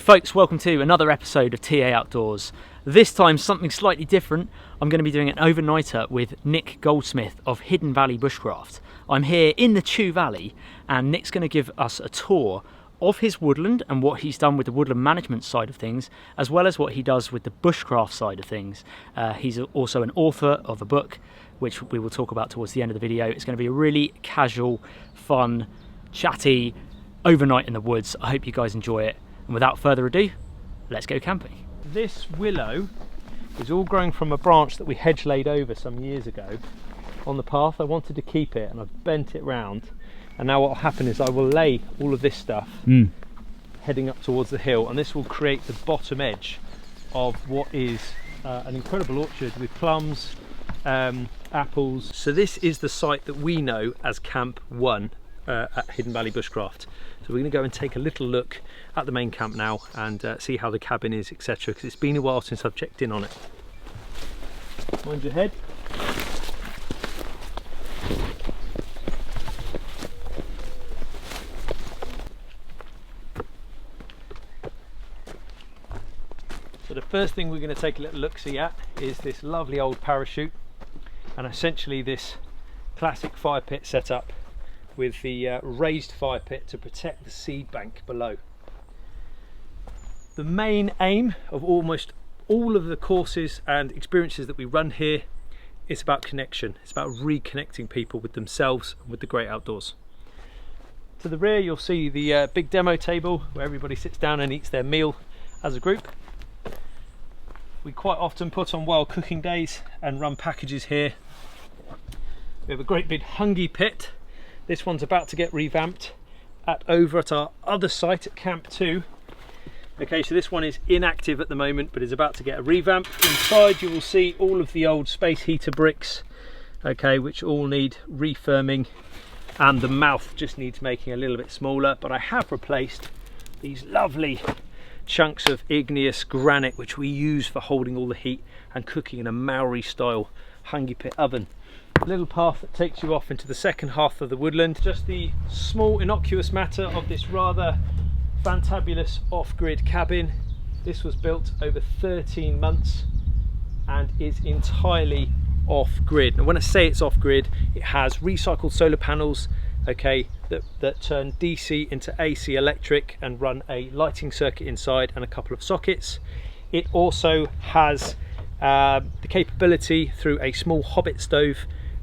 Folks, welcome to another episode of TA Outdoors. This time something slightly different. I'm going to be doing an overnighter with Nick Goldsmith of Hidden Valley Bushcraft. I'm here in the Chew Valley and Nick's going to give us a tour of his woodland and what he's done with the woodland management side of things, as well as what he does with the bushcraft side of things. He's also an author of a book, which we will talk about towards the end of the video. It's going to be a really casual, fun, chatty overnight in the woods. I hope you guys enjoy it. And without further ado, let's go camping. This willow is all growing from a branch that we hedge laid over some years ago on the path. I wanted to keep it and I've bent it round. And now what will happen is I will lay all of this stuff heading up towards the hill, and this will create the bottom edge of what is an incredible orchard with plums, apples. So this is the site that we know as Camp 1 at Hidden Valley Bushcraft. So we're going to go and take a little look at the main camp now and see how the cabin is, etc. Because it's been a while since I've checked in on it. Mind your head. So the first thing we're going to take a little look-see at is this lovely old parachute, and essentially this classic fire pit setup with the raised fire pit to protect the seed bank below. The main aim of almost all of the courses and experiences that we run here is about connection. It's about reconnecting people with themselves and with the great outdoors. To the rear you'll see the big demo table where everybody sits down and eats their meal as a group. We quite often put on wild cooking days and run packages here. We have a great big hungee pit. This one's about to get revamped over at our other site at Camp 2. Okay, so this one is inactive at the moment, but is about to get a revamp. Inside you will see all of the old space heater bricks, okay, which all need refirming, and the mouth just needs making a little bit smaller. But I have replaced these lovely chunks of igneous granite, which we use for holding all the heat and cooking in a Maori style hungee pit oven. A little path that takes you off into the second half of the woodland. Just the small innocuous matter of this rather fantabulous off-grid cabin. This was built over 13 months and is entirely off-grid. Now when I say it's off-grid, it has recycled solar panels, okay, that turn DC into AC electric and run a lighting circuit inside and a couple of sockets. It also has the capability through a small hobbit stove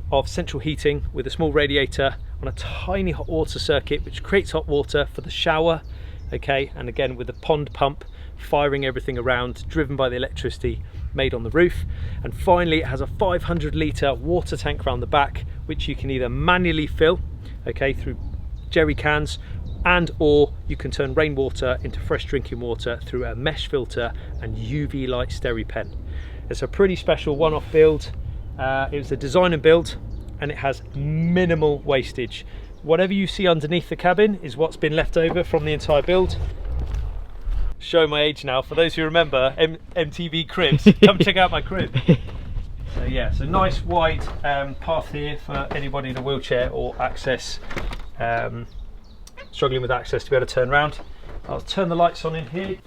of central heating with a small radiator on a tiny hot water circuit, which creates hot water for the shower, okay, and again with a pond pump firing everything around, driven by the electricity made on the roof. And finally it has a 500 litre water tank around the back, which you can either manually fill, okay, through jerry cans, and or you can turn rainwater into fresh drinking water through a mesh filter and UV light SteriPen. It's a pretty special one-off build. It was a design and build, and it has minimal wastage. Whatever you see underneath the cabin is what's been left over from the entire build. Show my age now. For those who remember MTV Cribs, come check out my crib. So yeah, so nice wide path here for anybody in a wheelchair or access, struggling with access to be able to turn around. I'll turn the lights on in here.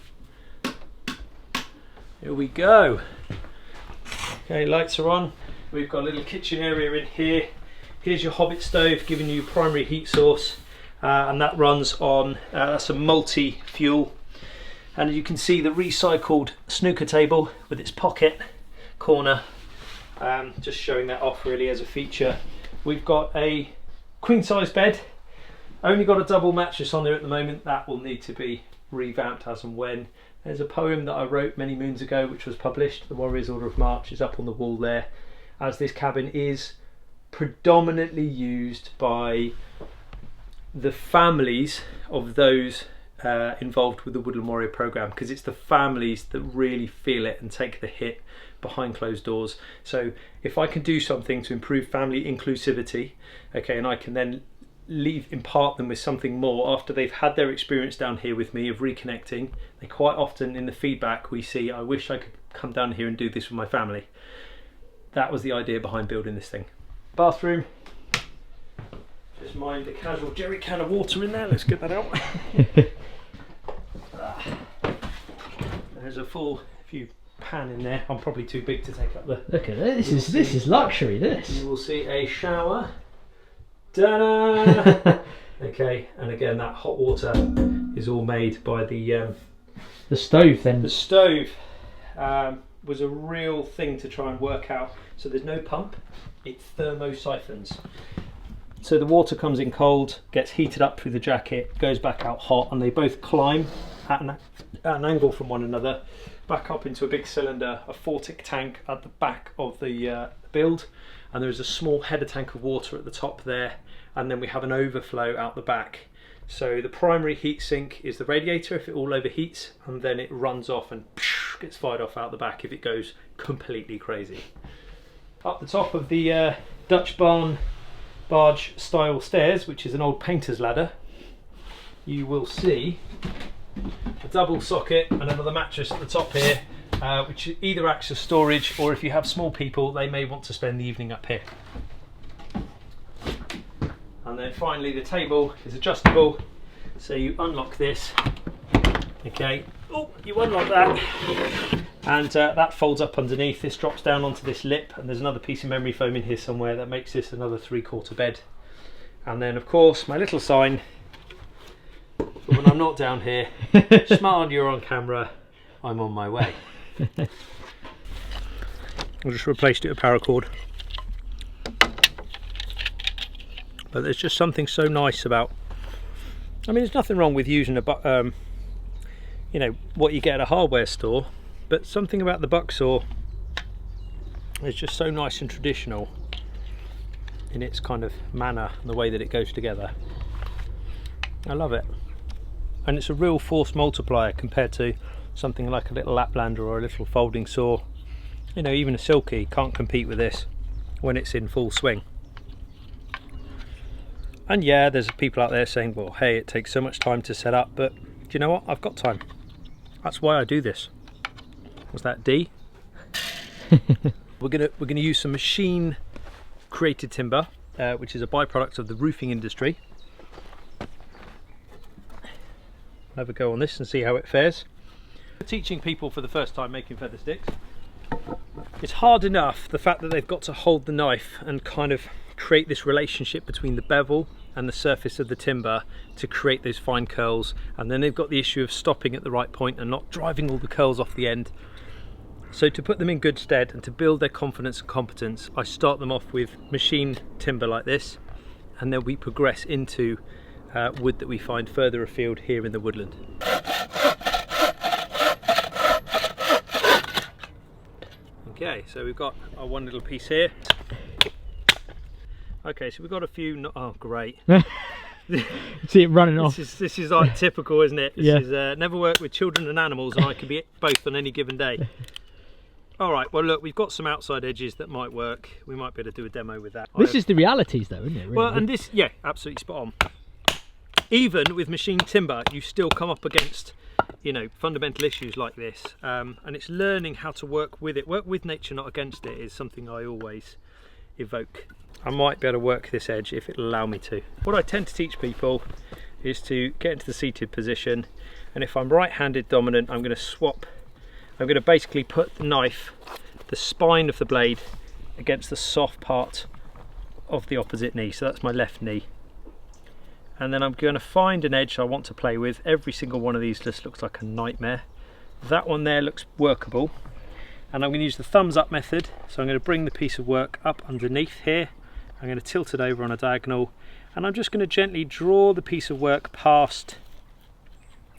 Here we go. Okay, lights are on. We've got a little kitchen area in here. Here's your hobbit stove giving you primary heat source, and that runs on that's a multi-fuel. And you can see the recycled snooker table with its pocket corner, just showing that off really as a feature. We've got a queen size bed, only got a double mattress on there at the moment. That will need to be revamped as and when. There's a poem that I wrote many moons ago which was published, The Warrior's Order of March, is up on the wall there, as this cabin is predominantly used by the families of those involved with the Woodland Warrior program, because it's the families that really feel it and take the hit behind closed doors. So if I can do something to improve family inclusivity, okay, and I can then impart them with something more after they've had their experience down here with me of reconnecting, they quite often in the feedback we see, I wish I could come down here and do this with my family. That was the idea behind building this thing. Bathroom, just mind a casual jerry can of water in there. Let's get that out. there's a full view pan in there. I'm probably too big to take up the... Look at this. This is luxury, this. You will see a shower. Ta-da! Okay, and again that hot water is all made by the stove then. The stove was a real thing to try and work out. So there's no pump, it thermosiphons. So the water comes in cold, gets heated up through the jacket, goes back out hot, and they both climb at an angle from one another, back up into a big cylinder, a 4-tick tank at the back of the build, and there's a small header tank of water at the top there, and then we have an overflow out the back. So the primary heat sink is the radiator if it all overheats, and then it runs off and gets fired off out the back if it goes completely crazy. Up the top of the Dutch barge style stairs, which is an old painter's ladder, you will see a double socket and another mattress at the top here, which either acts as storage, or if you have small people they may want to spend the evening up here. And then finally the table is adjustable, so you unlock this, okay, you unlock that, and that folds up underneath. This drops down onto this lip, and there's another piece of memory foam in here somewhere that makes this another 3/4 bed. And then of course my little sign for when I'm not down here, smile, you're on camera, I'm on my way. I just replaced it with paracord. But there's just something so nice about, I mean there's nothing wrong with using a you know, what you get at a hardware store, but something about the bucksaw is just so nice and traditional in its kind of manner and the way that it goes together. I love it, and it's a real force multiplier compared to something like a little Laplander or a little folding saw. You know, even a Silky can't compete with this when it's in full swing. And yeah, there's people out there saying, well, hey, it takes so much time to set up, but do you know what? I've got time. That's why I do this. Was that D? We're gonna use some machine created timber, which is a byproduct of the roofing industry. Have a go on this and see how it fares. Teaching people for the first time making feather sticks, it's hard enough the fact that they've got to hold the knife and kind of create this relationship between the bevel and the surface of the timber to create those fine curls, and then they've got the issue of stopping at the right point and not driving all the curls off the end. So to put them in good stead and to build their confidence and competence, I start them off with machine timber like this, and then we progress into wood that we find further afield here in the woodland. Okay, so we've got our one little piece here. Okay, so we've got a few. Oh, great! See it running off. This is like typical, isn't it? This yeah. is never worked with children and animals, and I can be both on any given day. All right. Well, look, we've got some outside edges that might work. We might be able to do a demo with that. This is the realities, though, isn't it? Really? Well, and this, yeah, absolutely spot on. Even with machine timber, you still come up against, you know, fundamental issues like this, and it's learning how to work with it. Work with nature, not against it, is something I always evoke. I might be able to work this edge if it'll allow me to. What I tend to teach people is to get into the seated position, and if I'm right-handed dominant, I'm going to swap. I'm going to basically put the knife, the spine of the blade, against the soft part of the opposite knee. So that's my left knee. And then I'm going to find an edge I want to play with. Every single one of these just looks like a nightmare. That one there looks workable. And I'm going to use the thumbs up method. So I'm going to bring the piece of work up underneath here. I'm going to tilt it over on a diagonal, and I'm just going to gently draw the piece of work past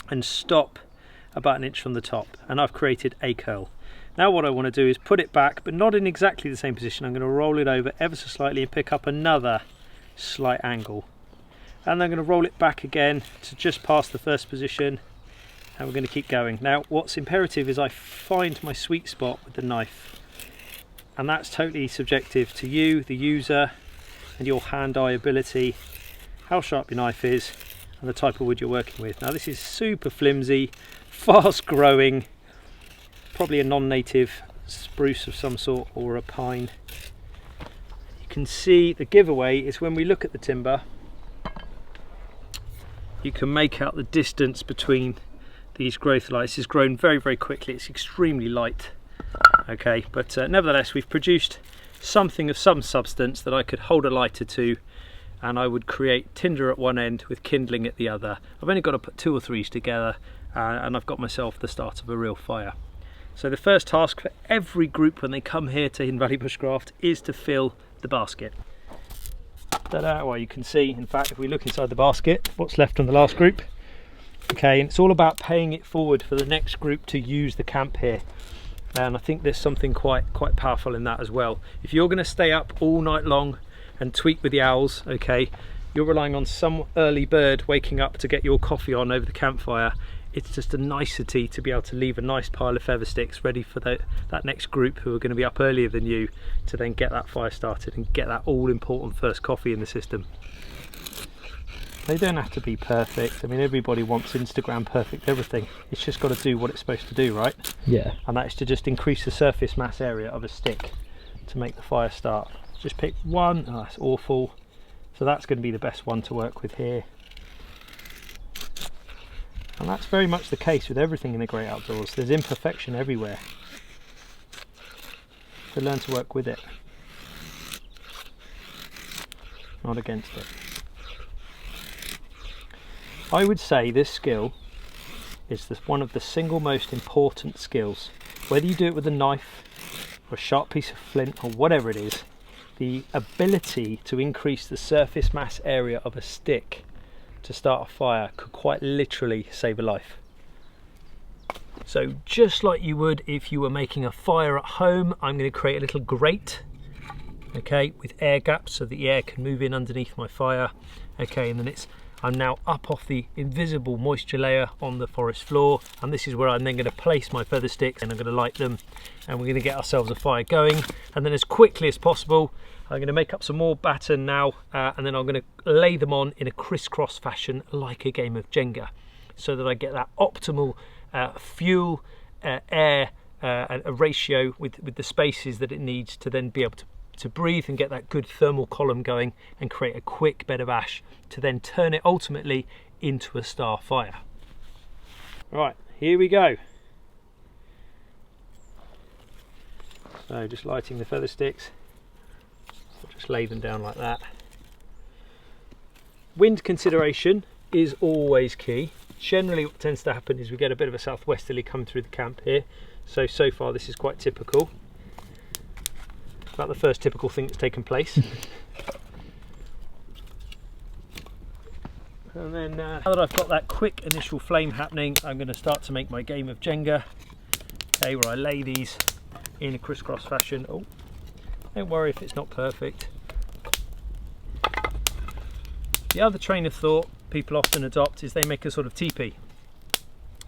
and stop about an inch from the top, and I've created a curl. Now what I want to do is put it back, but not in exactly the same position. I'm going to roll it over ever so slightly and pick up another slight angle, and I'm going to roll it back again to just past the first position, and we're going to keep going. Now what's imperative is I find my sweet spot with the knife, and that's totally subjective to you, the user, and your hand-eye ability, how sharp your knife is, and the type of wood you're working with. Now this is super flimsy, fast growing, probably a non-native spruce of some sort or a pine. You can see the giveaway is when we look at the timber, you can make out the distance between these growth lights is grown very, very quickly. It's extremely light. Okay, but nevertheless, we've produced something of some substance that I could hold a lighter to, and I would create tinder at one end with kindling at the other. I've only got to put 2 or 3 together, and I've got myself the start of a real fire. So the first task for every group when they come here to Hidden Valley Bushcraft is to fill the basket. Well, you can see, in fact, if we look inside the basket, what's left on the last group. Okay, and it's all about paying it forward for the next group to use the camp here. And I think there's something quite powerful in that as well. If you're going to stay up all night long and tweak with the owls, okay, you're relying on some early bird waking up to get your coffee on over the campfire. It's just a nicety to be able to leave a nice pile of feather sticks ready for that next group who are going to be up earlier than you to then get that fire started and get that all important first coffee in the system. They don't have to be perfect. I mean, everybody wants Instagram perfect everything. It's just got to do what it's supposed to do, right? Yeah. And that is to just increase the surface mass area of a stick to make the fire start. Just pick one. Oh, that's awful. So that's going to be the best one to work with here. And that's very much the case with everything in the great outdoors. There's imperfection everywhere. So learn to work with it, not against it. I would say this skill is one of the single most important skills. Whether you do it with a knife or a sharp piece of flint or whatever it is, the ability to increase the surface mass area of a stick to start a fire could quite literally save a life. So just like you would if you were making a fire at home, I'm going to create a little grate, okay, with air gaps so the air can move in underneath my fire. Okay, and then I'm now up off the invisible moisture layer on the forest floor, and this is where I'm then going to place my feather sticks, and I'm going to light them, and we're going to get ourselves a fire going. And then as quickly as possible, I'm going to make up some more batten now, and then I'm going to lay them on in a crisscross fashion like a game of Jenga, so that I get that optimal fuel air a ratio with the spaces that it needs to then be able to breathe and get that good thermal column going and create a quick bed of ash to then turn it ultimately into a star fire. Right, here we go. So just lighting the feather sticks. I'll just lay them down like that. Wind consideration is always key. Generally what tends to happen is we get a bit of a southwesterly coming through the camp here. So far this is quite typical. About the first typical thing that's taken place. And then now that I've got that quick initial flame happening, I'm going to start to make my game of Jenga, okay, where I lay these in a crisscross fashion. Oh, don't worry if it's not perfect. The other train of thought people often adopt is they make a sort of teepee.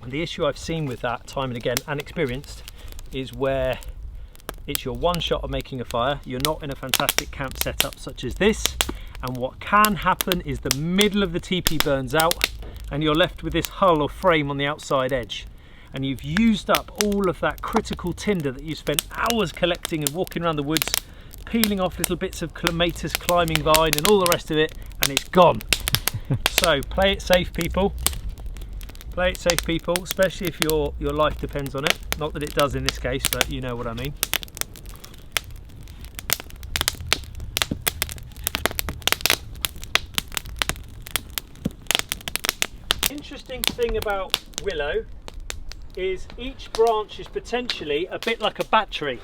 And the issue I've seen with that time and again, and experienced, is where it's your one shot of making a fire. You're not in a fantastic camp setup such as this, and what can happen is the middle of the teepee burns out and you're left with this hull or frame on the outside edge, and you've used up all of that critical tinder that you spent hours collecting and walking around the woods peeling off little bits of clematis, climbing vine and all the rest of it, and it's gone. So play it safe, people. Play it safe, people, especially if your life depends on it. Not that it does in this case, but you know what I mean. Interesting thing about willow is each branch is potentially a bit like a battery.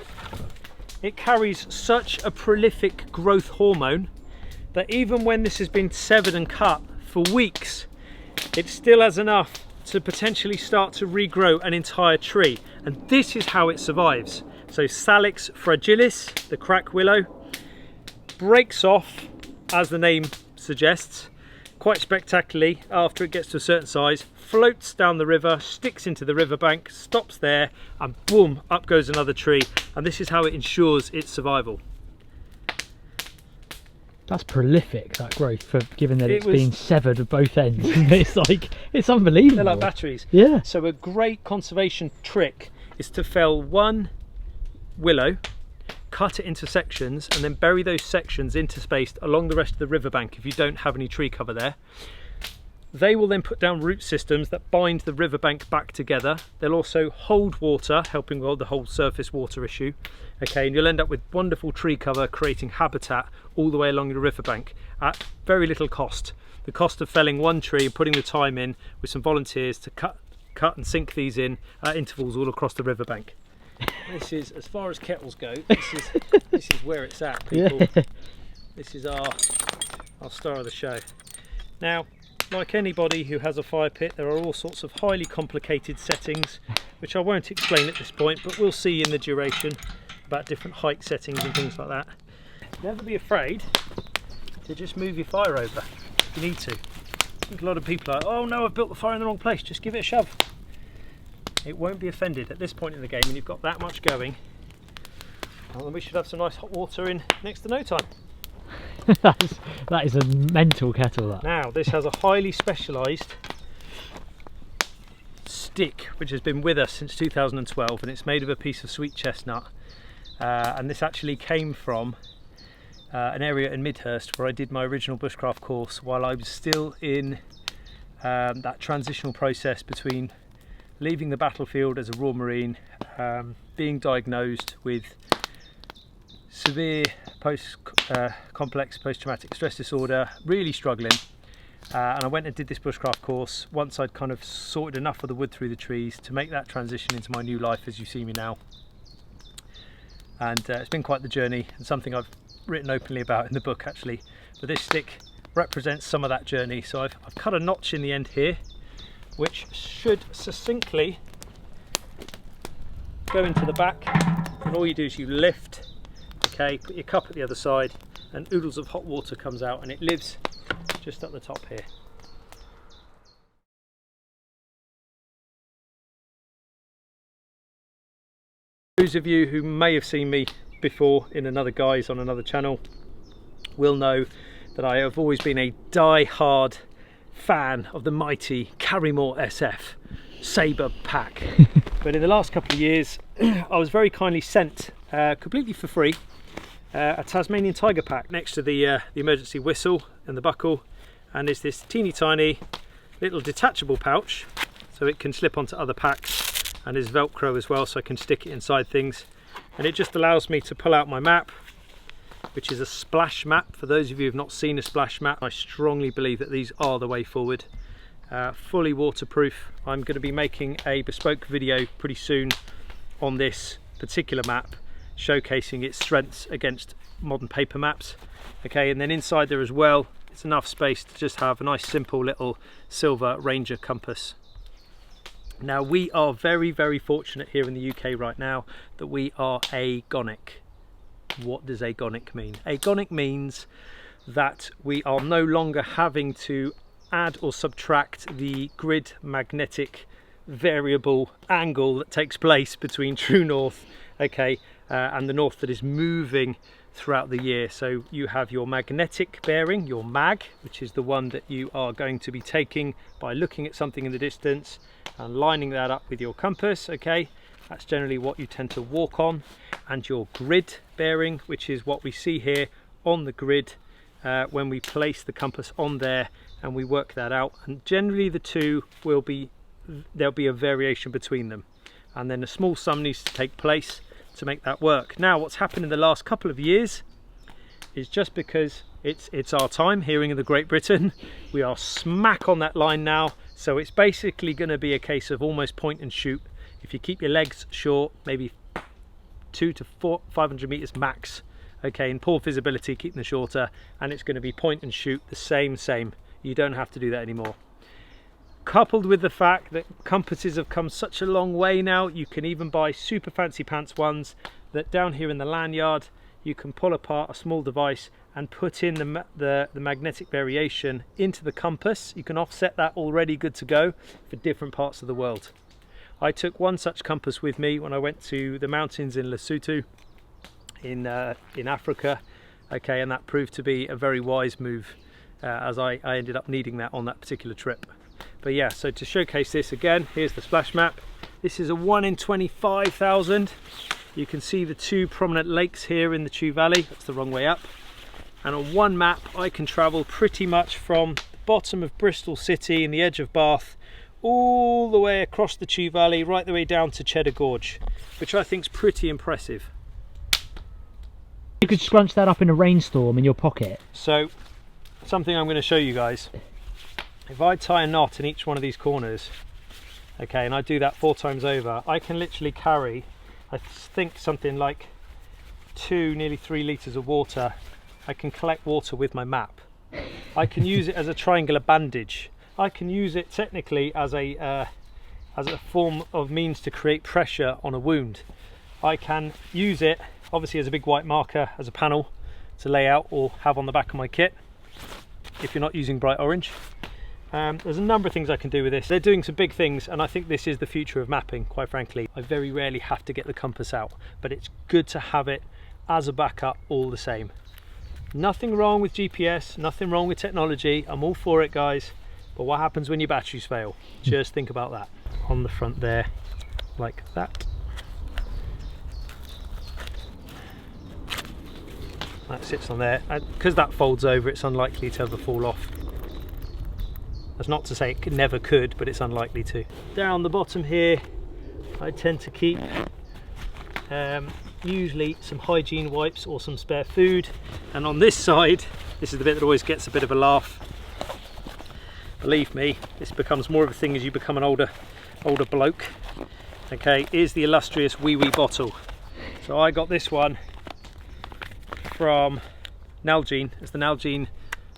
It carries such a prolific growth hormone that even when this has been severed and cut for weeks, it still has enough to potentially start to regrow an entire tree, and this is how it survives. So Salix fragilis, the crack willow, breaks off, as the name suggests, quite spectacularly after it gets to a certain size, floats down the river, sticks into the riverbank, stops there, and boom, up goes another tree. And this is how it ensures its survival. That's prolific, that growth, for given that it's been severed at both ends. It's like, it's unbelievable. They're like batteries. Yeah. So a great conservation trick is to fell one willow, cut it into sections, and then bury those sections interspaced along the rest of the riverbank if you don't have any tree cover there. They will then put down root systems that bind the riverbank back together. They'll also hold water, helping with the whole surface water issue. Okay, and you'll end up with wonderful tree cover, creating habitat all the way along the riverbank at very little cost. The cost of felling one tree and putting the time in with some volunteers to cut and sink these in at intervals all across the riverbank. This is, as far as kettles go, this is where it's at, people. Yeah. This is our star of the show. Now, like anybody who has a fire pit, there are all sorts of highly complicated settings, which I won't explain at this point, but we'll see in the duration about different height settings and things like that. Never be afraid to just move your fire over if you need to. I think a lot of people are, oh no, I've built the fire in the wrong place, just give it a shove. It won't be offended at this point in the game, and you've got that much going. Well, then we should have some nice hot water in next to no time. that is a mental kettle, that. Now, this has a highly specialised stick which has been with us since 2012, and it's made of a piece of sweet chestnut, and this actually came from an area in Midhurst where I did my original bushcraft course while I was still in that transitional process between leaving the battlefield as a Royal Marine, being diagnosed with severe complex post-traumatic stress disorder, really struggling, and I went and did this bushcraft course once I'd kind of sorted enough of the wood through the trees to make that transition into my new life as you see me now. And it's been quite the journey, and something I've written openly about in the book actually, but this stick represents some of that journey. So I've cut a notch in the end here, which should succinctly go into the back, and all you do is you lift. Okay, put your cup at the other side, and oodles of hot water comes out, and it lives just at the top here. Those of you who may have seen me before in another guise on another channel will know that I have always been a die-hard fan of the mighty Carrymore SF Sabre pack. But in the last couple of years I was very kindly sent completely for free a Tasmanian Tiger pack next to the emergency whistle and the buckle, and it's this teeny tiny little detachable pouch so it can slip onto other packs, and is velcro as well so I can stick it inside things, and it just allows me to pull out my map, which is a splash map. For those of you who have not seen a splash map, I strongly believe that these are the way forward. Fully waterproof. I'm going to be making a bespoke video pretty soon on this particular map, showcasing its strengths against modern paper maps. Okay, and then inside there as well, it's enough space to just have a nice simple little silver Ranger compass. Now, we are very, very fortunate here in the UK right now that we are agonic. What does agonic mean? Agonic means that we are no longer having to add or subtract the grid magnetic variable angle that takes place between true north, okay, and the north that is moving throughout the year. So you have your magnetic bearing, your mag, which is the one that you are going to be taking by looking at something in the distance and lining that up with your compass. Okay, that's generally what you tend to walk on. And your grid bearing, which is what we see here on the grid when we place the compass on there and we work that out. And generally the two will be, there'll be a variation between them, and then a small sum needs to take place to make that work. Now, what's happened in the last couple of years is, just because it's our time here in the Great Britain, we are smack on that line now, so it's basically going to be a case of almost point and shoot. If you keep your legs short, maybe 200 to 500 meters max, okay, in poor visibility, keep them shorter, and it's going to be point and shoot the same. You don't have to do that anymore. Coupled with the fact that compasses have come such a long way now, you can even buy super fancy pants ones that down here in the lanyard you can pull apart a small device and put in the magnetic variation into the compass. You can offset that already, good to go for different parts of the world. I took one such compass with me when I went to the mountains in Lesotho in Africa, okay, and that proved to be a very wise move, as I ended up needing that on that particular trip. But yeah, so to showcase this again, here's the splash map. This is a 1 in 25,000. You can see the two prominent lakes here in the Chew Valley. That's the wrong way up. And on one map I can travel pretty much from the bottom of Bristol City in the edge of Bath, all the way across the Chew Valley, right the way down to Cheddar Gorge, which I think is pretty impressive. You could scrunch that up in a rainstorm in your pocket. So, something I'm going to show you guys. If I tie a knot in each one of these corners, okay, and I do that 4 times over, I can literally carry, I think, something like 2, nearly 3 litres of water. I can collect water with my map. I can use it as a triangular bandage. I can use it technically as a form of means to create pressure on a wound. I can use it obviously as a big white marker, as a panel to lay out or have on the back of my kit if you're not using bright orange. There's a number of things I can do with this. They're doing some big things, and I think this is the future of mapping, quite frankly. I very rarely have to get the compass out, but it's good to have it as a backup all the same. Nothing wrong with GPS, nothing wrong with technology. I'm all for it, guys. But what happens when your batteries fail? Just think about that. On the front there, like that. That sits on there. Because that folds over, it's unlikely to ever fall off. That's not to say it never could, but it's unlikely to. Down the bottom here, I tend to keep usually some hygiene wipes or some spare food. And on this side, this is the bit that always gets a bit of a laugh. Believe me, this becomes more of a thing as you become an older bloke. Okay, is the illustrious wee wee bottle. So I got this one from Nalgene. It's the Nalgene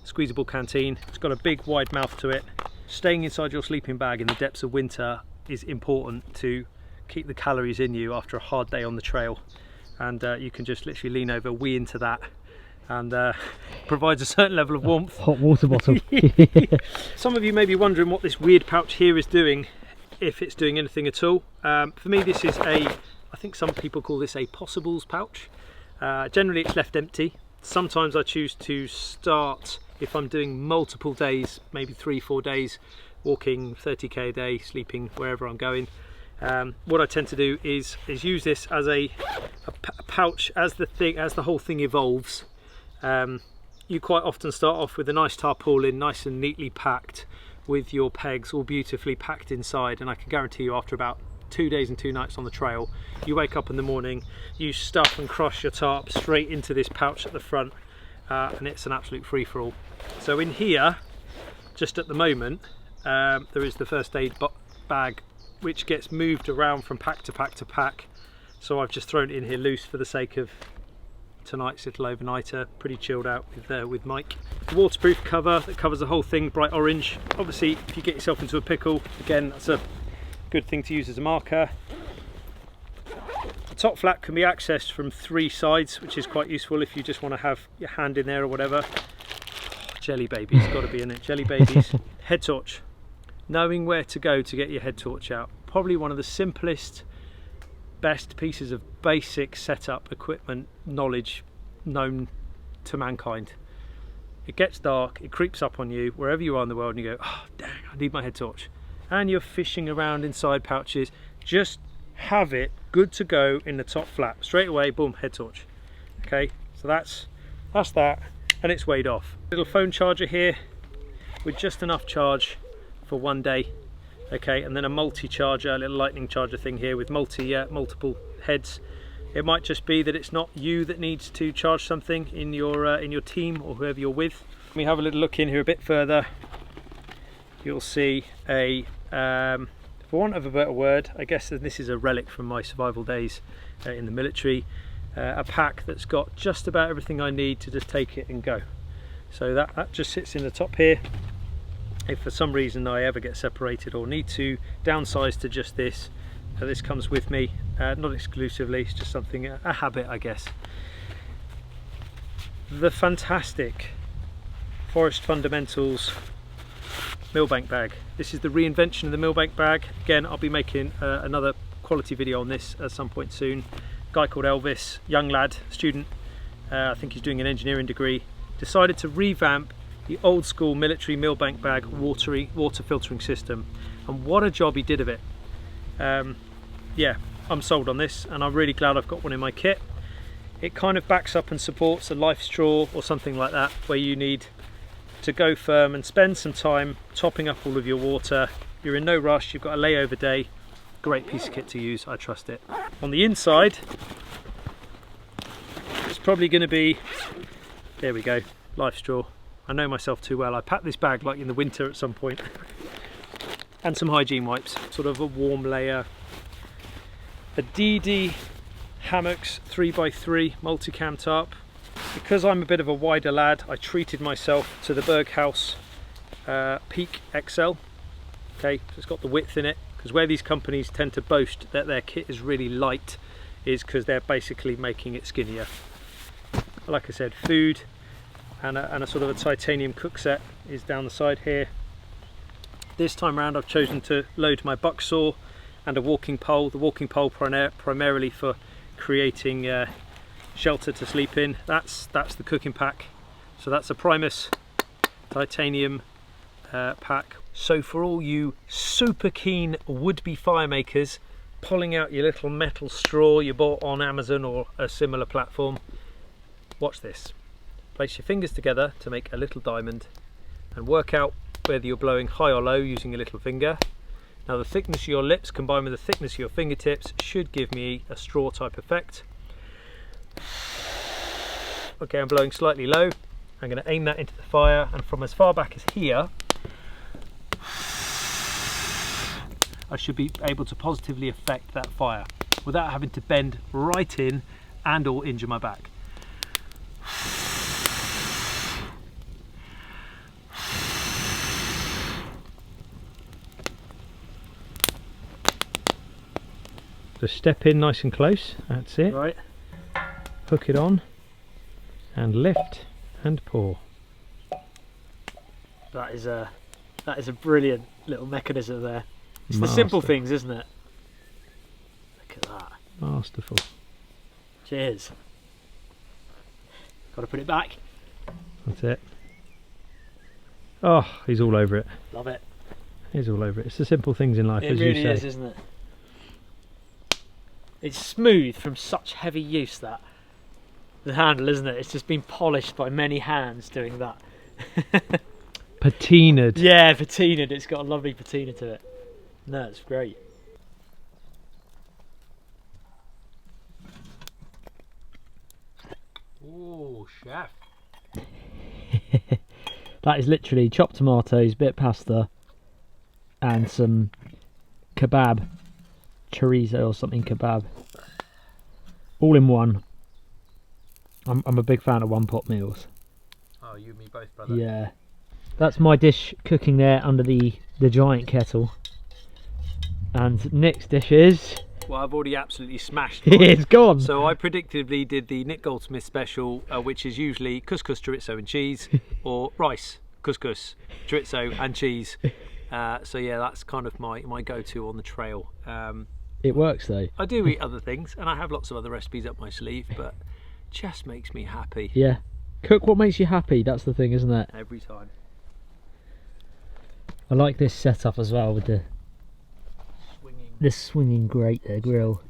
squeezable canteen. It's got a big wide mouth to it. Staying inside your sleeping bag in the depths of winter is important to keep the calories in you after a hard day on the trail, and you can just literally lean over, wee into that, and provides a certain level of warmth. Hot water bottle. Some of you may be wondering what this weird pouch here is doing, if it's doing anything at all. For me, this is I think some people call this a possibles pouch. Generally it's left empty. Sometimes I choose to start, if I'm doing multiple days, maybe 3-4 days, walking 30k a day, sleeping wherever I'm going. What I tend to do is use this as a pouch as the whole thing evolves. You quite often start off with a nice tarpaulin, nice and neatly packed, with your pegs all beautifully packed inside, and I can guarantee you after about 2 days and 2 nights on the trail, you wake up in the morning, you stuff and crush your tarp straight into this pouch at the front, and it's an absolute free-for-all. So in here, just at the moment, there is the first aid bag, which gets moved around from pack to pack to pack. So I've just thrown it in here loose for the sake of tonight's little overnighter. Pretty chilled out with Mike. The waterproof cover that covers the whole thing, bright orange. Obviously, if you get yourself into a pickle, again, that's a good thing to use as a marker. The top flap can be accessed from 3 sides, which is quite useful if you just want to have your hand in there or whatever. Oh, jelly babies, got to be in it. Jelly babies. Head torch. Knowing where to go to get your head torch out. Probably one of the simplest, best pieces of basic setup equipment knowledge known to mankind. It gets dark, it creeps up on you wherever you are in the world, and you go, oh dang, I need my head torch. And you're fishing around inside pouches, just have it good to go in the top flap. Straight away, boom, head torch. Okay, so that's that, and it's weighed off. Little phone charger here with just enough charge for 1 day. Okay, and then a multi-charger, a little lightning charger thing here with multiple heads. It might just be that it's not you that needs to charge something in your team or whoever you're with. Let me have a little look in here a bit further. You'll see a, for want of a better word, I guess this is a relic from my survival days in the military, a pack that's got just about everything I need to just take it and go. So that just sits in the top here. If for some reason I ever get separated or need to downsize to just this, this comes with me, not exclusively, it's just something, a habit I guess. The fantastic Forest Fundamentals Millbank bag. This is the reinvention of the Millbank bag. Again, I'll be making another quality video on this at some point soon. Guy called Elvis, young lad, student, I think he's doing an engineering degree, decided to revamp the old school military Millbank bag water filtering system, and what a job he did of it. Yeah, I'm sold on this, and I'm really glad I've got one in my kit. It kind of backs up and supports a life straw or something like that, where you need to go firm and spend some time topping up all of your water. You're in no rush, you've got a layover day. Great piece of kit to use, I trust it. On the inside, it's probably going to be, there we go, life straw. I know myself too well. I packed this bag like in the winter at some point. And some hygiene wipes, sort of a warm layer. A DD Hammocks 3x3 multicam tarp. Because I'm a bit of a wider lad, I treated myself to the Berghaus Peak XL. Okay, so it's got the width in it, because where these companies tend to boast that their kit is really light is because they're basically making it skinnier. Like I said, food and a sort of a titanium cook set is down the side here. This time around I've chosen to load my buck saw and a walking pole. The walking pole primarily for creating shelter to sleep in. That's the cooking pack. So that's a Primus titanium pack. So for all you super keen would-be fire makers, pulling out your little metal straw you bought on Amazon or a similar platform, watch this. Place your fingers together to make a little diamond and work out whether you're blowing high or low using a little finger. Now the thickness of your lips combined with the thickness of your fingertips should give me a straw type effect. Okay, I'm blowing slightly low. I'm going to aim that into the fire, and from as far back as here I should be able to positively affect that fire without having to bend right in and or injure my back. So step in nice and close, that's it. Right. Hook it on and lift and pour. That is a brilliant little mechanism there. It's Master. The simple things, isn't it? Look at that. Masterful. Cheers. Got to put it back. That's it. Oh, he's all over it. Love it. He's all over it. It's the simple things in life, as you say. It really is, isn't it? It's smooth from such heavy use, that the handle, isn't it? It's just been polished by many hands doing that. Patinaed. Yeah, patinaed. It's got a lovely patina to it. No, it's great. Oh, chef. That is literally chopped tomatoes, bit of pasta, and some kebab, chorizo or something kebab, all in one. I'm a big fan of one pot meals. Oh, you and me both, brother. Yeah, that's my dish cooking there under the giant kettle. And Nick's dish is... Well, I've already absolutely smashed mine. It's gone. So I predictably did the Nick Goldsmith special, which is usually couscous, chorizo and cheese, or rice, couscous, chorizo and cheese. So yeah, that's kind of my go-to on the trail. It works though. I do eat other things, and I have lots of other recipes up my sleeve, but just makes me happy. Yeah. Cook what makes you happy, that's the thing, isn't it? Every time. I like this setup as well with the swinging grate there, grill.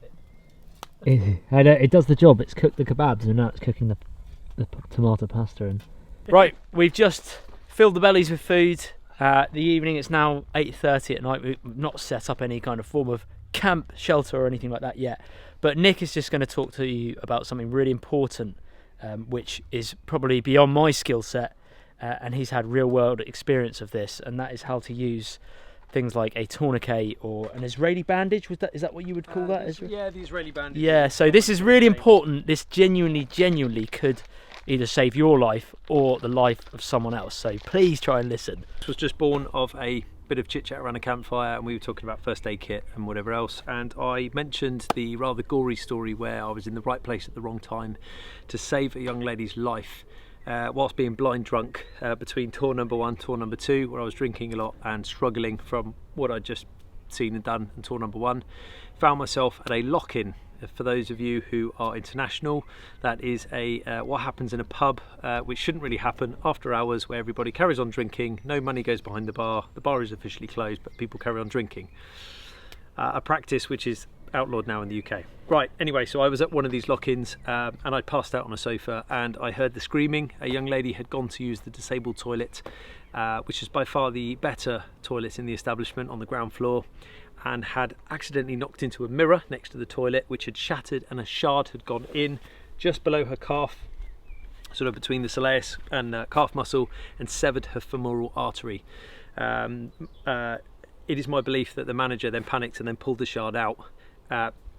It does the job. It's cooked the kebabs and now it's cooking the tomato pasta. And right, we've just filled the bellies with food. The evening, it's now 8:30 at night. We've not set up any kind of form of camp shelter or anything like that yet, but Nick is just going to talk to you about something really important, which is probably beyond my skill set, and he's had real world experience of this, and that is how to use things like a tourniquet or an Israeli bandage. Is that what you would call that? Yeah, the Israeli bandage. Yeah, so this is really important. This genuinely could either save your life or the life of someone else, so please try and listen. This was just born of a bit of chit chat around a campfire, and we were talking about first aid kit and whatever else, and I mentioned the rather gory story where I was in the right place at the wrong time to save a young lady's life whilst being blind drunk between tour number 1 tour number 2, where I was drinking a lot and struggling from what I'd just seen and done in tour number 1. Found myself at a lock-in. For those of you who are international, that is what happens in a pub, which shouldn't really happen after hours, where everybody carries on drinking, no money goes behind the bar is officially closed, but people carry on drinking. A practice which is outlawed now in the UK. Right, anyway, so I was at one of these lock-ins and I passed out on a sofa and I heard the screaming. A young lady had gone to use the disabled toilet, which is by far the better toilet in the establishment on the ground floor, and had accidentally knocked into a mirror next to the toilet, which had shattered and a shard had gone in just below her calf, sort of between the soleus and calf muscle, and severed her femoral artery. It is my belief that the manager then panicked and then pulled the shard out.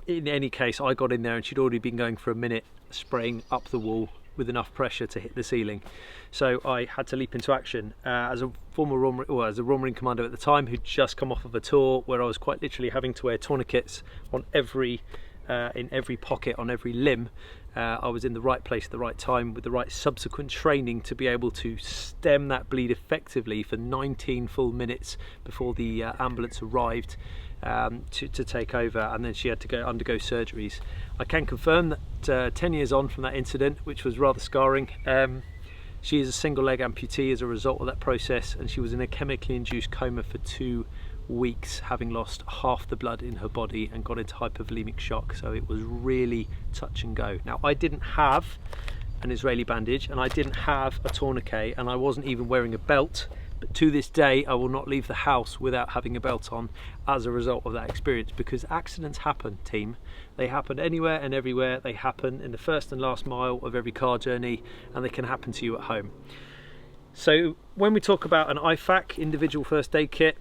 In any case, I got in there and she'd already been going for a minute, spraying up the wall with enough pressure to hit the ceiling. So I had to leap into action. As a former Royal Marine Commando at the time, who'd just come off of a tour where I was quite literally having to wear tourniquets on in every pocket, on every limb, I was in the right place at the right time with the right subsequent training to be able to stem that bleed effectively for 19 full minutes before the ambulance arrived to take over, and then she had to undergo surgeries. I can confirm that 10 years on from that incident, which was rather scarring, she is a single leg amputee as a result of that process, and she was in a chemically induced coma for 2 weeks, having lost half the blood in her body and got into hypovolemic shock. So it was really touch and go. Now, I didn't have an Israeli bandage and I didn't have a tourniquet and I wasn't even wearing a belt, but to this day I will not leave the house without having a belt on as a result of that experience, because accidents happen, team. They happen anywhere and everywhere. They happen in the first and last mile of every car journey, and they can happen to you at home. So when we talk about an IFAC, individual first aid kit,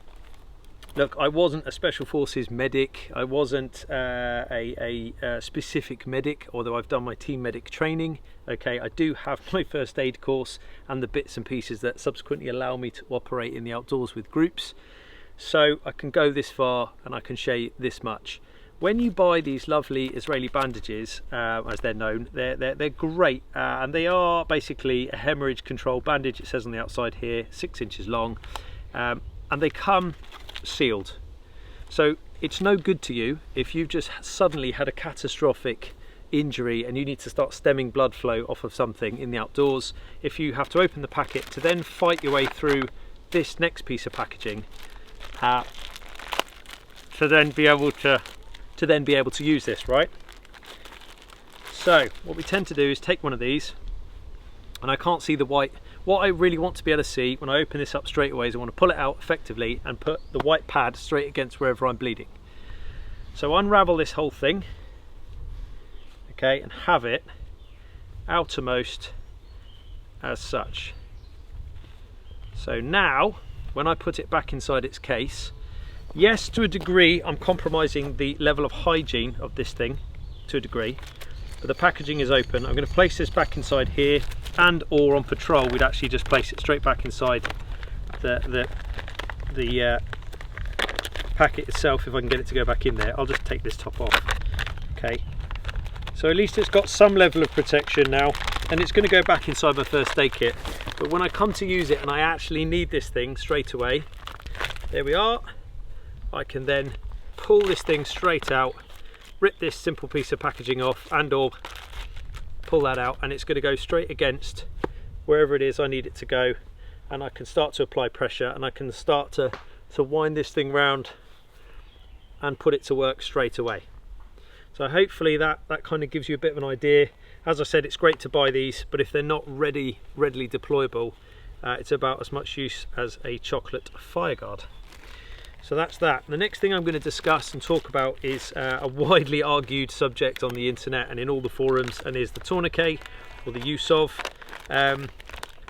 look, I wasn't a Special Forces medic, I wasn't a specific medic, although I've done my team medic training. Okay, I do have my first aid course and the bits and pieces that subsequently allow me to operate in the outdoors with groups. So I can go this far and I can share you this much. When you buy these lovely Israeli bandages, as they're known, they're great, and they are basically a hemorrhage control bandage. It says on the outside here, 6 inches long, and they come sealed. So it's no good to you if you've just suddenly had a catastrophic injury and you need to start stemming blood flow off of something in the outdoors, if you have to open the packet to then fight your way through this next piece of packaging to then be able to use this, right? So what we tend to do is take one of these, and I can't see the white. What I really want to be able to see when I open this up straight away is I want to pull it out effectively and put the white pad straight against wherever I'm bleeding. So unravel this whole thing, okay, and have it outermost as such. So now when I put it back inside its case, yes, to a degree I'm compromising the level of hygiene of this thing to a degree, but the packaging is open. I'm going to place this back inside here, and or on patrol we'd actually just place it straight back inside the packet itself. If I can get it to go back in there, I'll just take this top off. Okay, so at least it's got some level of protection now, and it's going to go back inside my first aid kit. But when I come to use it and I actually need this thing straight away, there we are. I can then pull this thing straight out, rip this simple piece of packaging off, and or pull that out, and it's going to go straight against wherever it is I need it to go, and I can start to apply pressure, and I can start to wind this thing round and put it to work straight away. So hopefully that kind of gives you a bit of an idea. As I said, it's great to buy these, but if they're not readily deployable, it's about as much use as a chocolate fire guard. So that's that. The next thing I'm going to discuss and talk about is a widely argued subject on the internet and in all the forums, and is the tourniquet, or the use of.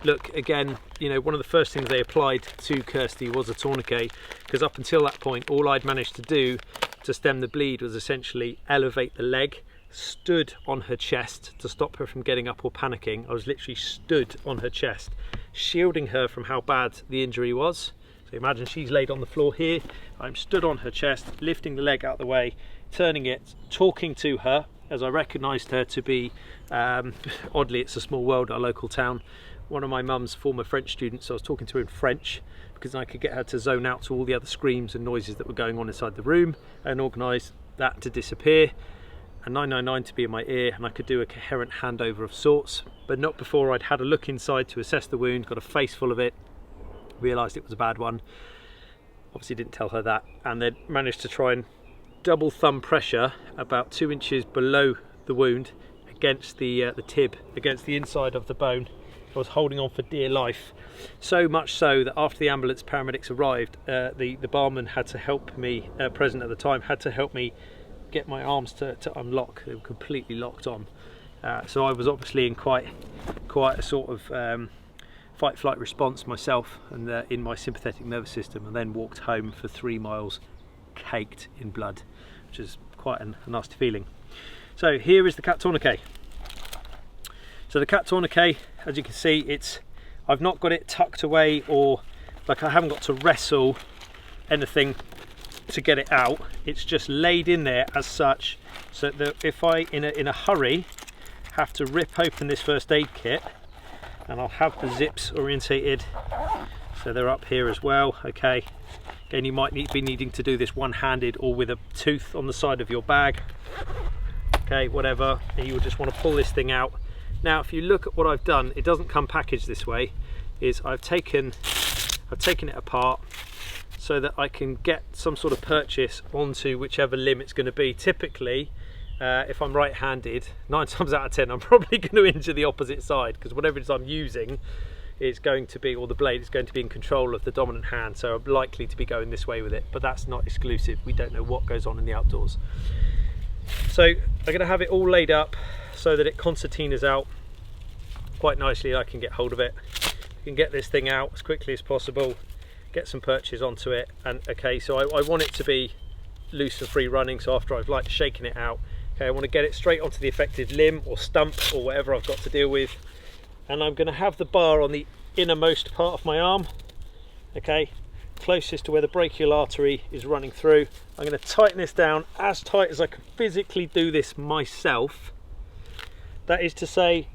Look, again, you know, one of the first things they applied to Kirsty was a tourniquet, because up until that point all I'd managed to do to stem the bleed was essentially elevate the leg, stood on her chest to stop her from getting up or panicking. I was literally stood on her chest, shielding her from how bad the injury was. So imagine she's laid on the floor here, I'm stood on her chest, lifting the leg out the way, turning it, talking to her, as I recognised her to be, oddly, it's a small world, our local town, one of my mum's former French students. So I was talking to her in French because I could get her to zone out to all the other screams and noises that were going on inside the room, and organise that to disappear, and 999 to be in my ear, and I could do a coherent handover of sorts, but not before I'd had a look inside to assess the wound, got a face full of it, realised it was a bad one, obviously didn't tell her that, and then managed to try and double thumb pressure about 2 inches below the wound against the tib, against the inside of the bone. I was holding on for dear life, so much so that after the ambulance paramedics arrived, the barman had to help me, present at the time, had to help me get my arms to unlock. They were completely locked on. So I was obviously in quite a sort of fight-flight response myself, and in my sympathetic nervous system, and then walked home for 3 miles caked in blood, which is quite a nasty feeling. So here is the cat tourniquet. So the cat tourniquet, as you can see, I've not got it tucked away, or like I haven't got to wrestle anything to get it out. It's just laid in there as such, so that if I in a hurry have to rip open this first aid kit, and I'll have the zips orientated so they're up here as well. Okay, again, you might be needing to do this one-handed or with a tooth on the side of your bag. Okay, whatever, and you would just want to pull this thing out. Now if you look at what I've done, it doesn't come packaged this way, is I've taken it apart so that I can get some sort of purchase onto whichever limb it's going to be. Typically, if I'm right-handed, 9 times out of 10 I'm probably going to injure the opposite side, because whatever it is I'm using is going to be, or the blade is going to be in control of the dominant hand, so I'm likely to be going this way with it, but that's not exclusive. We don't know what goes on in the outdoors. So I'm going to have it all laid up so that it concertinas out quite nicely. I can get hold of it, I can get this thing out as quickly as possible, get some purchase onto it, and okay, so I want it to be loose and free running. So after I've like shaken it out, okay, I want to get it straight onto the affected limb or stump or whatever I've got to deal with, and I'm going to have the bar on the innermost part of my arm, okay, closest to where the brachial artery is running through. I'm going to tighten this down as tight as I can physically do this myself. That is to say,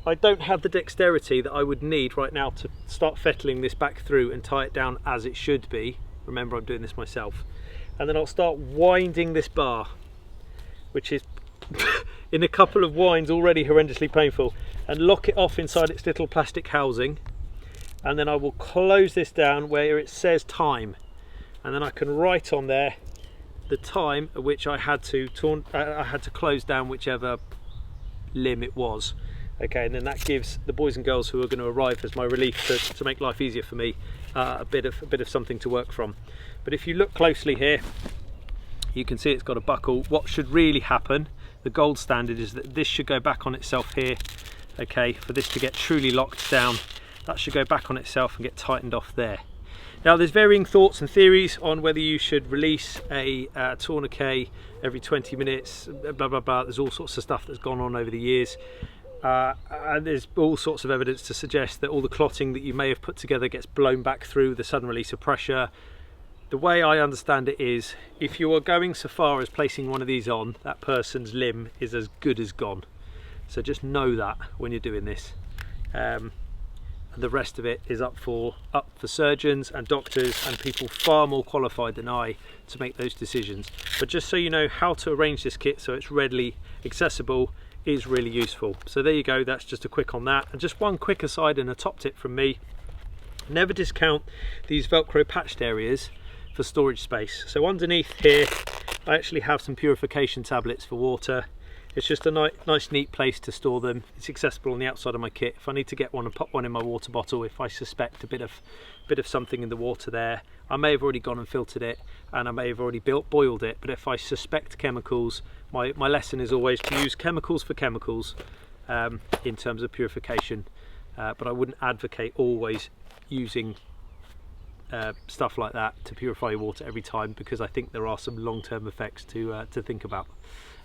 I don't have the dexterity that I would need right now to start fettling this back through and tie it down as it should be. Remember, I'm doing this myself. And then I'll start winding this bar, which is in a couple of winds already horrendously painful, and lock it off inside its little plastic housing. And then I will close this down where it says time, and then I can write on there the time at which I had to close down whichever limb it was. Okay, and then that gives the boys and girls who are going to arrive as my relief to make life easier for me a bit of something to work from. But if you look closely here, you can see it's got a buckle. What should really happen, the gold standard, is that this should go back on itself here. Okay, for this to get truly locked down, that should go back on itself and get tightened off there. Now there's varying thoughts and theories on whether you should release a tourniquet every 20 minutes, blah blah blah. There's all sorts of stuff that's gone on over the years, and there's all sorts of evidence to suggest that all the clotting that you may have put together gets blown back through the sudden release of pressure. The way I understand it is, if you are going so far as placing one of these on, that person's limb is as good as gone. So just know that when you're doing this. The rest of it is up for surgeons and doctors and people far more qualified than I to make those decisions. But just so you know how to arrange this kit so it's readily accessible is really useful. So there you go, that's just a quick on that. And just one quick aside and a top tip from me: never discount these Velcro patched areas for storage space. So underneath here I actually have some purification tablets for water. It's just a nice neat place to store them. It's accessible on the outside of my kit. If I need to get one and pop one in my water bottle, if I suspect a bit of something in the water there, I may have already gone and filtered it, and I may have already boiled it, but if I suspect chemicals, my lesson is always to use chemicals for chemicals in terms of purification, but I wouldn't advocate always using stuff like that to purify your water every time, because I think there are some long-term effects to think about.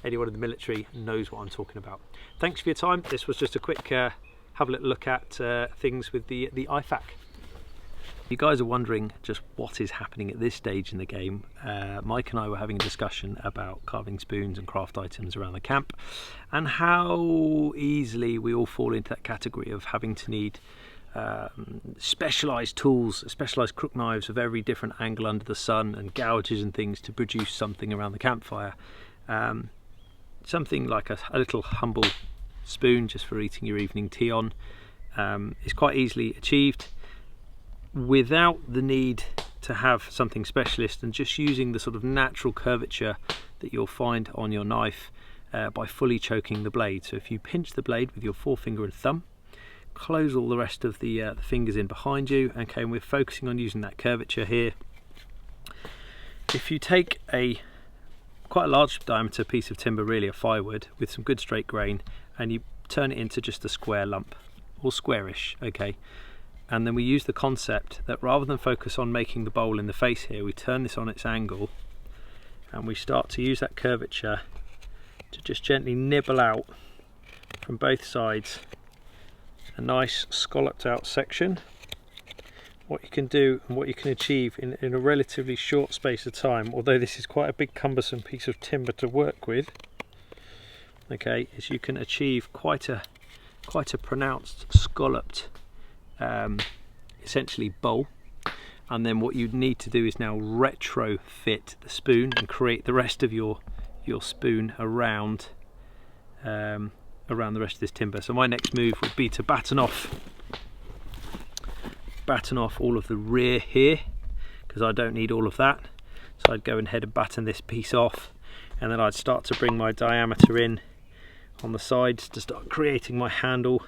Anyone in the military knows what I'm talking about. Thanks for your time. This was just a quick have a little look at things with the IFAK. You guys are wondering just what is happening at this stage in the game. Mike and I were having a discussion about carving spoons and craft items around the camp, and how easily we all fall into that category of having to need specialised tools, specialised crook knives of every different angle under the sun, and gouges and things to produce something around the campfire. Something like a little humble spoon just for eating your evening tea on is quite easily achieved without the need to have something specialist and just using the sort of natural curvature that you'll find on your knife by fully choking the blade. So if you pinch the blade with your forefinger and thumb, close all the rest of the fingers in behind you, okay, and we're focusing on using that curvature here. If you take quite a large diameter piece of timber, really a firewood, with some good straight grain, and you turn it into just a square lump, or squarish, okay, and then we use the concept that rather than focus on making the bowl in the face here, we turn this on its angle and we start to use that curvature to just gently nibble out from both sides a nice scalloped out section. What you can do and what you can achieve in a relatively short space of time, although this is quite a big cumbersome piece of timber to work with, okay, is you can achieve quite a pronounced scalloped essentially bowl. And then what you need to do is now retrofit the spoon and create the rest of your spoon around the rest of this timber. So my next move would be to batten off all of the rear here, because I don't need all of that. So I'd go ahead and batten this piece off, and then I'd start to bring my diameter in on the sides to start creating my handle.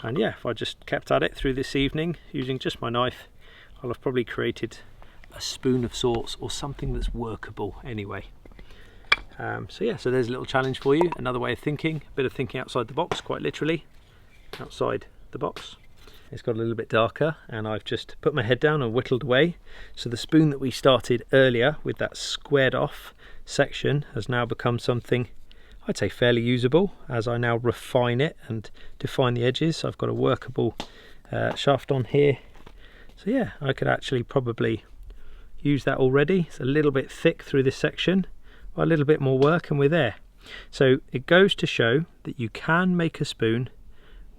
And yeah, if I just kept at it through this evening using just my knife, I'll have probably created a spoon of sorts, or something that's workable anyway. So yeah, so there's a little challenge for you, another way of thinking, a bit of thinking outside the box, quite literally outside the box. It's got a little bit darker, and I've just put my head down and whittled away. So the spoon that we started earlier with that squared off section has now become something I'd say fairly usable as I now refine it and define the edges. I've got a workable shaft on here. So yeah, I could actually probably use that already. It's a little bit thick through this section, but a little bit more work and we're there. So it goes to show that you can make a spoon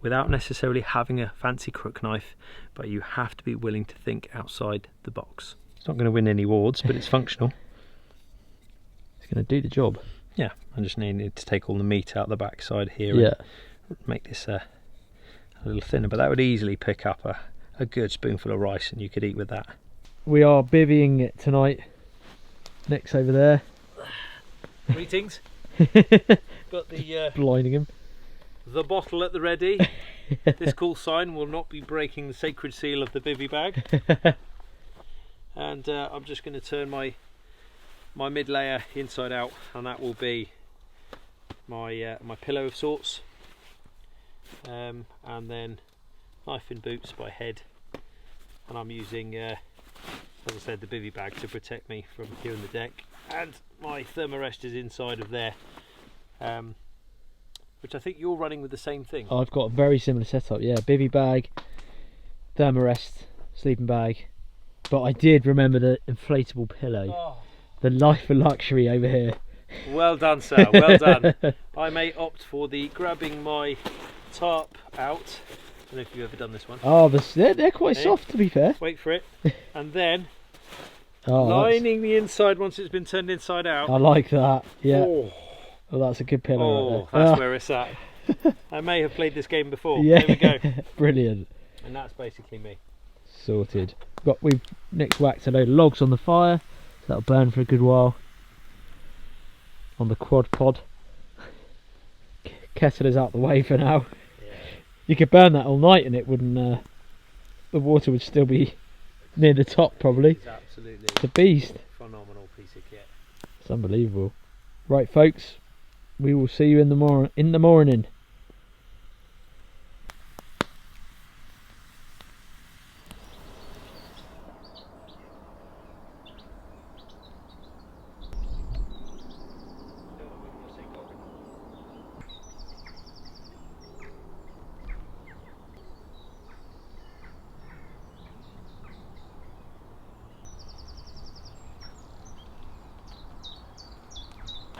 without necessarily having a fancy crook knife, but you have to be willing to think outside the box. It's not going to win any awards, but it's functional. It's going to do the job. Yeah, I just needed to take all the meat out the back side here, yeah, and make this a little thinner, but that would easily pick up a good spoonful of rice and you could eat with that. We are bivvying it tonight. Nick's over there. Greetings. Got the blinding him. The bottle at the ready. This call sign will not be breaking the sacred seal of the bivvy bag. And I'm just going to turn my mid layer inside out, and that will be my pillow of sorts. And then knife in boots by head, and I'm using as I said, the bivvy bag to protect me from here on the deck, and my thermarest is inside of there, which I think you're running with the same thing. I've got a very similar setup, yeah, bivvy bag, thermarest, sleeping bag, but I did remember the inflatable pillow. Oh. The life of luxury over here. Well done, sir, well done. I may opt for the grabbing my tarp out. I don't know if you've ever done this one. Oh, they're quite soft, to be fair. Wait for it. And then lining the inside once it's been turned inside out. I like that, yeah. Oh, that's a good pillow right there. That's where it's at. I may have played this game before. Yeah. There we go. Brilliant. And that's basically me. Sorted. Nick's whacked a load of logs on the fire. So that'll burn for a good while. On the quad pod. Kettle is out the way for now. Yeah. You could burn that all night and it wouldn't, the water would still be near the top probably. It's absolutely it's a beast. Phenomenal piece of kit. It's unbelievable. Right folks, we will see you in the morning.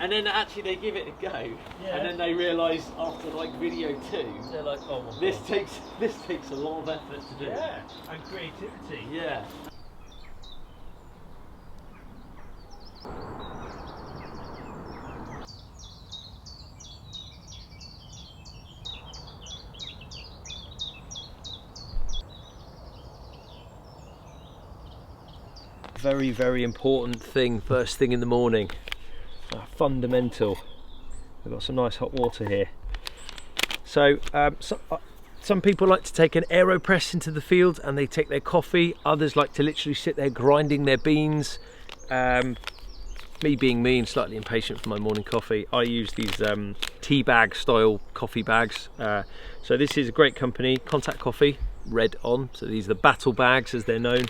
And then actually they give it a go, and then they realise after like video 2, they're like, oh my this takes a lot of effort to do. Yeah, and creativity. Yeah. Very, very important thing first thing in the morning. Fundamental. We've got some nice hot water here. So some people like to take an AeroPress into the field and they take their coffee. Others like to literally sit there grinding their beans. Me being me and slightly impatient for my morning coffee, I use these tea bag style coffee bags. So this is a great company, Contact Coffee, red on. So these are the battle bags as they're known.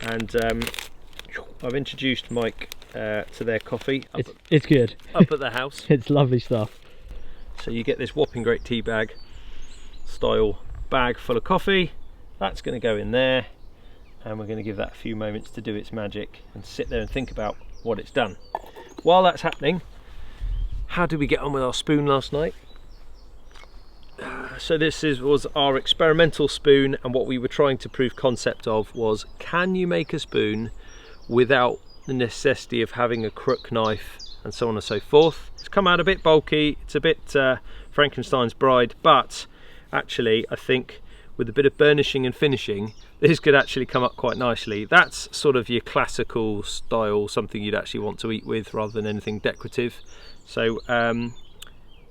And I've introduced Mike to their coffee. It's good. Up at the house. It's lovely stuff. So you get this whopping great tea bag style bag full of coffee. That's going to go in there, and we're going to give that a few moments to do its magic and sit there and think about what it's done. While that's happening, how did we get on with our spoon last night? So this was our experimental spoon, and what we were trying to prove concept of was, can you make a spoon without the necessity of having a crook knife and so on and so forth. It's come out a bit bulky, it's a bit Frankenstein's bride, but actually I think with a bit of burnishing and finishing this could actually come up quite nicely. That's sort of your classical style, something you'd actually want to eat with rather than anything decorative. So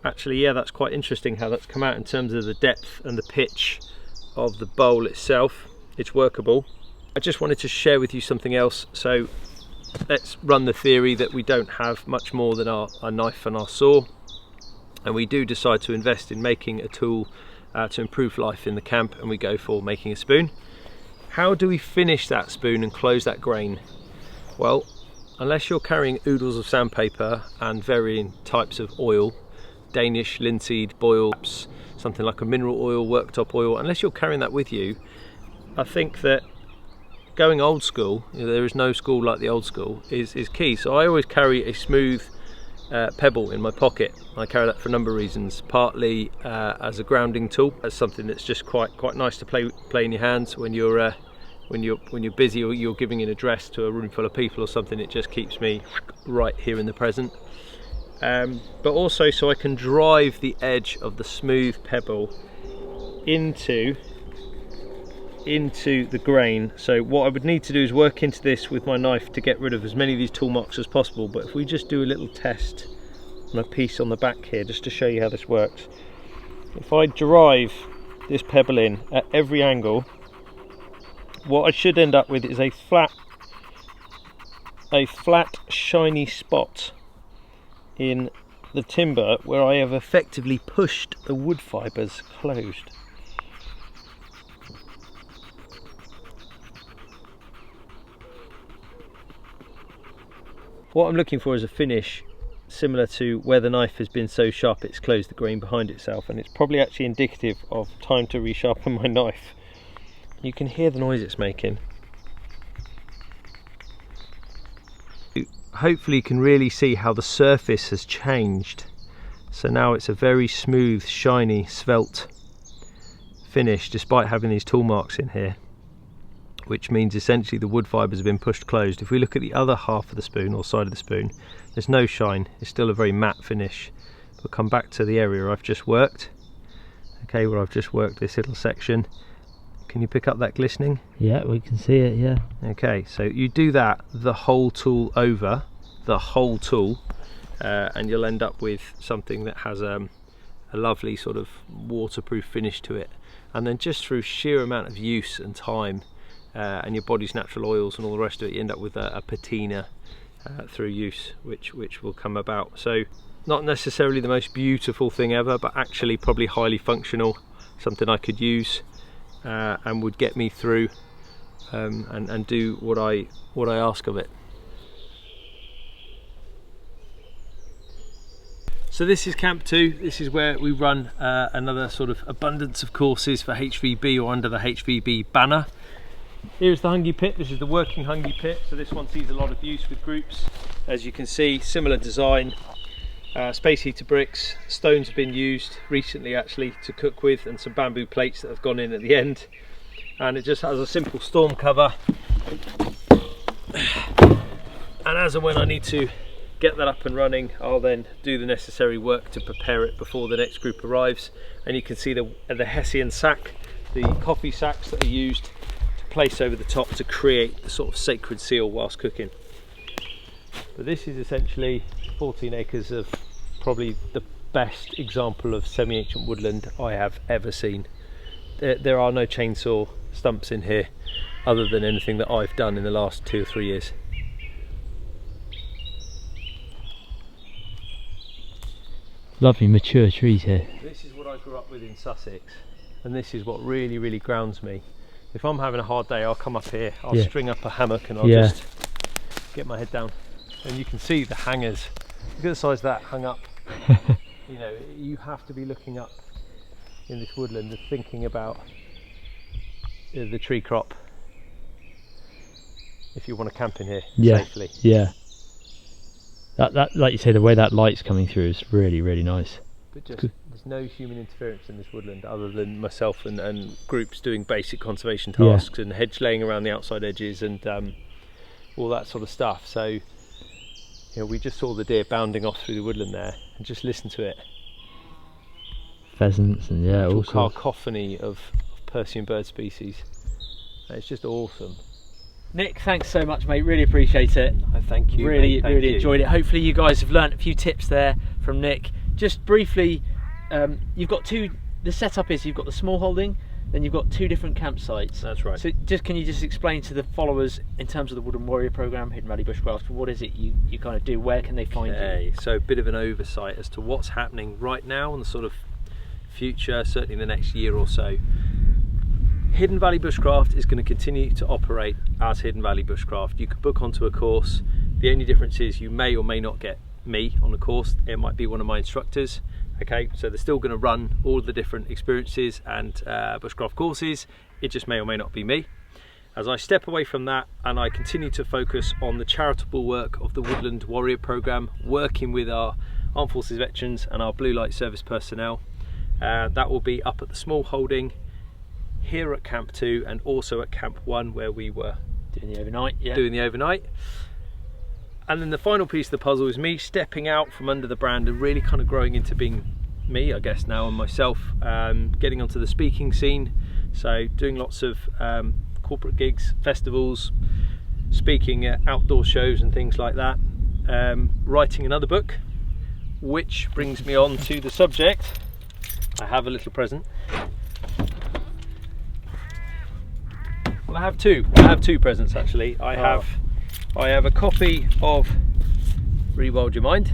actually, yeah, that's quite interesting how that's come out in terms of the depth and the pitch of the bowl itself. It's workable. I just wanted to share with you something else. So let's run the theory that we don't have much more than our knife and our saw, and we do decide to invest in making a tool to improve life in the camp, and we go for making a spoon. How do we finish that spoon and close that grain? Well, unless you're carrying oodles of sandpaper and varying types of oil, Danish, linseed, boils, something like a mineral oil, worktop oil, unless you're carrying that with you, I think that going old school, there is no school like the old school, is key. So I always carry a smooth pebble in my pocket. I carry that for a number of reasons, partly as a grounding tool, as something that's just quite nice to play in your hands when you're busy or you're giving an address to a room full of people or something. It just keeps me right here in the present. But also so I can drive the edge of the smooth pebble into the grain. So what I would need to do is work into this with my knife to get rid of as many of these tool marks as possible. But if we just do a little test on a piece on the back here, just to show you how this works. If I drive this pebble in at every angle, what I should end up with is a flat shiny spot in the timber where I have effectively pushed the wood fibres closed. What I'm looking for is a finish similar to where the knife has been so sharp it's closed the grain behind itself, and it's probably actually indicative of time to resharpen my knife. You can hear the noise it's making. Hopefully you can really see how the surface has changed. So now it's a very smooth, shiny, svelte finish despite having these tool marks in here, which means essentially the wood fibres have been pushed closed. If we look at the other half of the spoon or side of the spoon, there's no shine, it's still a very matte finish. We'll come back to the area I've just worked, okay, where I've just worked this little section. Can you pick up that glistening? Yeah, we can see it, yeah. Okay, so you do that the whole tool over, the whole tool, and you'll end up with something that has a lovely sort of waterproof finish to it. And then just through sheer amount of use and time, and your body's natural oils and all the rest of it, you end up with a patina through use, which will come about. So not necessarily the most beautiful thing ever, but actually probably highly functional, something I could use and would get me through and do what I ask of it. So this is Camp 2. This is where we run another sort of abundance of courses for HVB or under the HVB banner. Here's the hungee pit. This is the working hungee pit. So this one sees a lot of use with groups. As you can see, similar design, space heater bricks, stones have been used recently actually to cook with, and some bamboo plates that have gone in at the end. And it just has a simple storm cover. And as and when I need to get that up and running, I'll then do the necessary work to prepare it before the next group arrives. And you can see the Hessian sack, the coffee sacks that are used to place over the top to create the sort of sacred seal whilst cooking. But this is essentially 14 acres of probably the best example of semi-ancient woodland I have ever seen. There are no chainsaw stumps in here other than anything that I've done in the last 2 or 3 years. Lovely mature trees here. This is what I grew up with in Sussex, and this is what really, really grounds me. If I'm having a hard day, I'll come up here, I'll string up a hammock and I'll just get my head down. And you can see the hangers. Look at the size of that hung up. You know, you have to be looking up in this woodland and thinking about the tree crop if you want to camp in here safely. Yeah. That, like you say, the way that light's coming through is really, really nice. But just there's no human interference in this woodland other than myself and groups doing basic conservation tasks and hedge laying around the outside edges and all that sort of stuff. So, you know, we just saw the deer bounding off through the woodland there, and just listen to it. Pheasants and all sorts. Cacophony of Persian bird species. It's just awesome. Nick, thanks so much, mate. Really appreciate it. Thank you. Really enjoyed it. Hopefully you guys have learnt a few tips there from Nick. Just briefly, you've got the setup is you've got the small holding, then you've got 2 different campsites. That's right. So can you just explain to the followers in terms of the Woodland Warrior program, Hidden Valley Bushcraft, what is it you kind of do? Where can they find you? So a bit of an oversight as to what's happening right now and the sort of future, certainly in the next year or so. Hidden Valley Bushcraft is going to continue to operate as Hidden Valley Bushcraft. You can book onto a course. The only difference is you may or may not get me on the course. It might be one of my instructors. Okay, so they're still going to run all the different experiences and bushcraft courses. It just may or may not be me. As I step away from that and I continue to focus on the charitable work of the Woodland Warrior program, working with our Armed Forces veterans and our Blue Light Service personnel, that will be up at the small holding here at Camp 2 and also at Camp 1 where we were doing the overnight. And then the final piece of the puzzle is me stepping out from under the brand and really kind of growing into being me, I guess, now, and myself, getting onto the speaking scene, so doing lots of corporate gigs, festivals, speaking at outdoor shows and things like that, writing another book, which brings me on to the subject. I have a little present. Well, I have two presents actually. I have a copy of Rewild Your Mind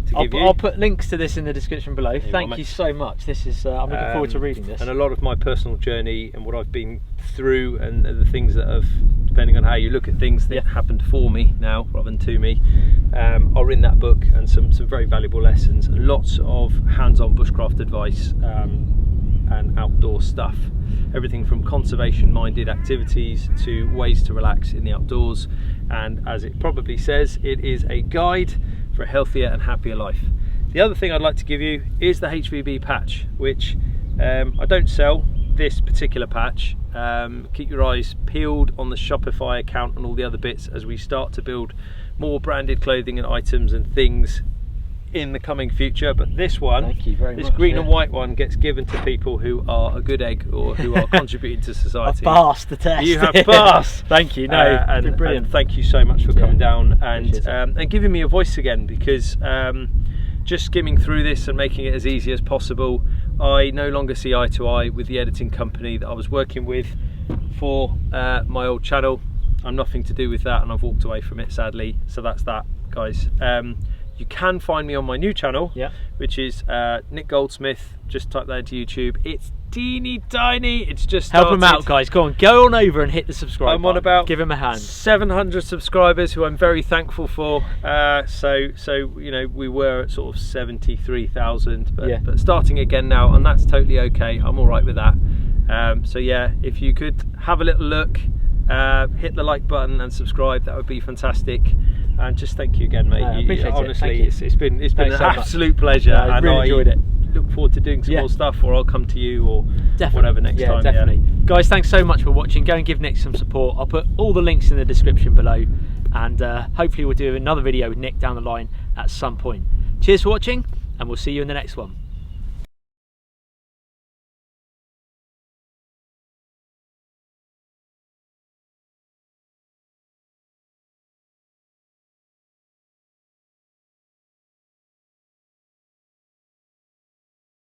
to give you. I'll put links to this in the description below. Thank you so much. This is I'm looking forward to reading this. And a lot of my personal journey and what I've been through and the things that have, depending on how you look at things, that happened for me now rather than to me, are in that book, and some very valuable lessons and lots of hands-on bushcraft advice and outdoor stuff. Everything from conservation-minded activities to ways to relax in the outdoors, and as it probably says, it is a guide for a healthier and happier life. The other thing I'd like to give you is the HVB patch, which I don't sell this particular patch. Keep your eyes peeled on the Shopify account and all the other bits as we start to build more branded clothing and items and things in the coming future. But this one, this green and white one, gets given to people who are a good egg or who are contributing to society. I've passed the test. You have passed. Thank you. And brilliant. And thank you so much for coming down and giving me a voice again, because just skimming through this and making it as easy as possible, I no longer see eye to eye with the editing company that I was working with for my old channel. I'm nothing to do with that, and I've walked away from it, sadly. So that's that, guys. You can find me on my new channel, which is Nick Goldsmith. Just type that into YouTube. It's teeny tiny. It's just started. Help him out, guys. Go on over and hit the subscribe button. I'm on about give him a hand. 700 subscribers, who I'm very thankful for. So you know, we were at sort of 73,000, but starting again now, and that's totally okay. I'm all right with that. So yeah, if you could have a little look, hit the like button and subscribe, that would be fantastic. And just thank you again, mate. Honestly, it's been an absolute pleasure, and I really enjoyed it. Look forward to doing some more stuff, or I'll come to you, or whatever next time. Definitely. Guys, thanks so much for watching. Go and give Nick some support. I'll put all the links in the description below, and hopefully we'll do another video with Nick down the line at some point. Cheers for watching, and we'll see you in the next one.